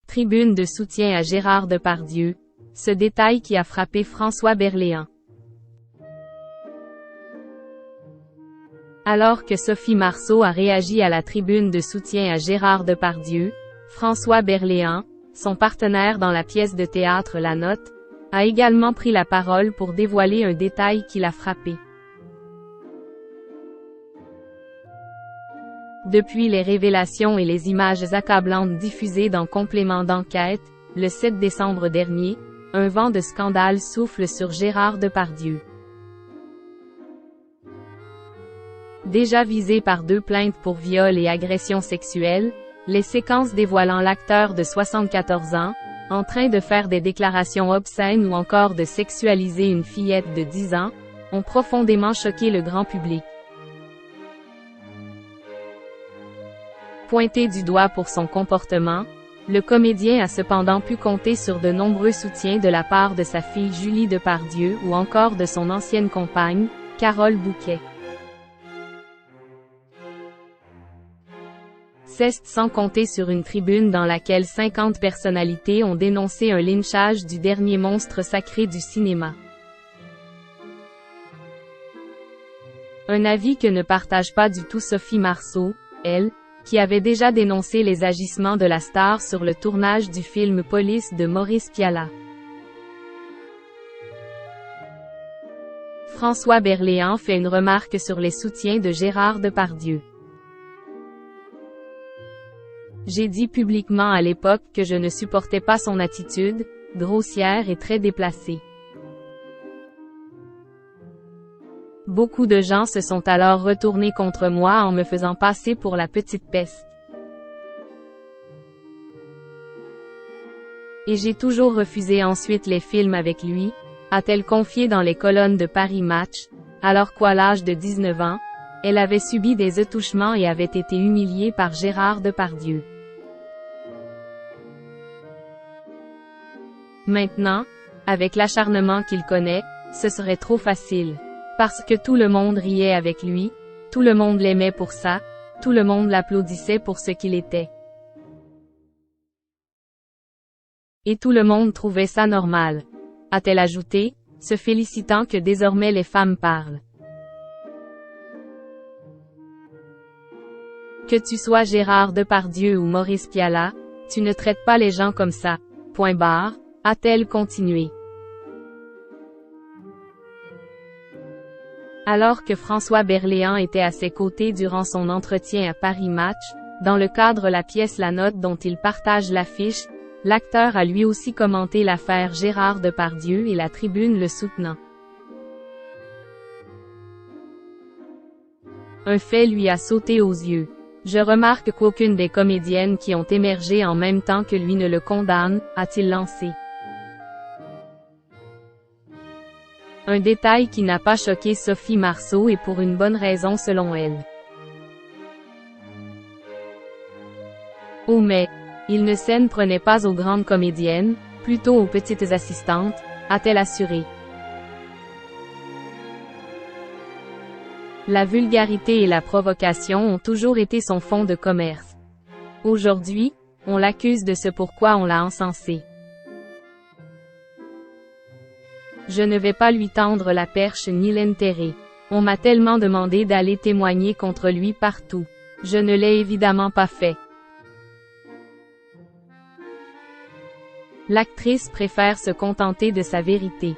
Tribune de soutien à Gérard Depardieu, ce détail qui a frappé François Berléand. Alors que Sophie Marceau a réagi à la tribune de soutien à Gérard Depardieu, François Berléand, son partenaire dans la pièce de théâtre La Note, a également pris la parole pour dévoiler un détail qui l'a frappé. Depuis les révélations et les images accablantes diffusées dans Complément d'enquête, le 7 décembre dernier, un vent de scandale souffle sur Gérard Depardieu. Déjà visé par 2 plaintes pour viol et agression sexuelle, les séquences dévoilant l'acteur de 74 ans, en train de faire des déclarations obscènes ou encore de sexualiser une fillette de 10 ans, ont profondément choqué le grand public. Pointé du doigt pour son comportement, le comédien a cependant pu compter sur de nombreux soutiens de la part de sa fille Julie Depardieu ou encore de son ancienne compagne, Carole Bouquet. C'est sans compter sur une tribune dans laquelle 50 personnalités ont dénoncé un lynchage du dernier monstre sacré du cinéma. Un avis que ne partage pas du tout Sophie Marceau, elle, qui avait déjà dénoncé les agissements de la star sur le tournage du film Police de Maurice Pialat. François Berléand fait une remarque sur les soutiens de Gérard Depardieu. J'ai dit publiquement à l'époque que je ne supportais pas son attitude, grossière et très déplacée. Beaucoup de gens se sont alors retournés contre moi en me faisant passer pour la petite peste. Et j'ai toujours refusé ensuite les films avec lui, a-t-elle confié dans les colonnes de Paris Match, alors qu'à l'âge de 19 ans, elle avait subi des attouchements et avait été humiliée par Gérard Depardieu. Maintenant, avec l'acharnement qu'il connaît, ce serait trop facile. Parce que tout le monde riait avec lui, tout le monde l'aimait pour ça, tout le monde l'applaudissait pour ce qu'il était. Et tout le monde trouvait ça normal, a-t-elle ajouté, se félicitant que désormais les femmes parlent. Que tu sois Gérard Depardieu ou Maurice Pialat, tu ne traites pas les gens comme ça, point barre, a-t-elle continué. Alors que François Berléand était à ses côtés durant son entretien à Paris Match, dans le cadre de la pièce La Note dont il partage l'affiche, l'acteur a lui aussi commenté l'affaire Gérard Depardieu et la tribune le soutenant. Un fait lui a sauté aux yeux. Je remarque qu'aucune des comédiennes qui ont émergé en même temps que lui ne le condamne, a-t-il lancé. Un détail qui n'a pas choqué Sophie Marceau et pour une bonne raison selon elle. Oh mais, il ne s'en prenait pas aux grandes comédiennes, plutôt aux petites assistantes, a-t-elle assuré. La vulgarité et la provocation ont toujours été son fonds de commerce. Aujourd'hui, on l'accuse de ce pourquoi on l'a encensé. Je ne vais pas lui tendre la perche ni l'enterrer. On m'a tellement demandé d'aller témoigner contre lui partout. Je ne l'ai évidemment pas fait. L'actrice préfère se contenter de sa vérité.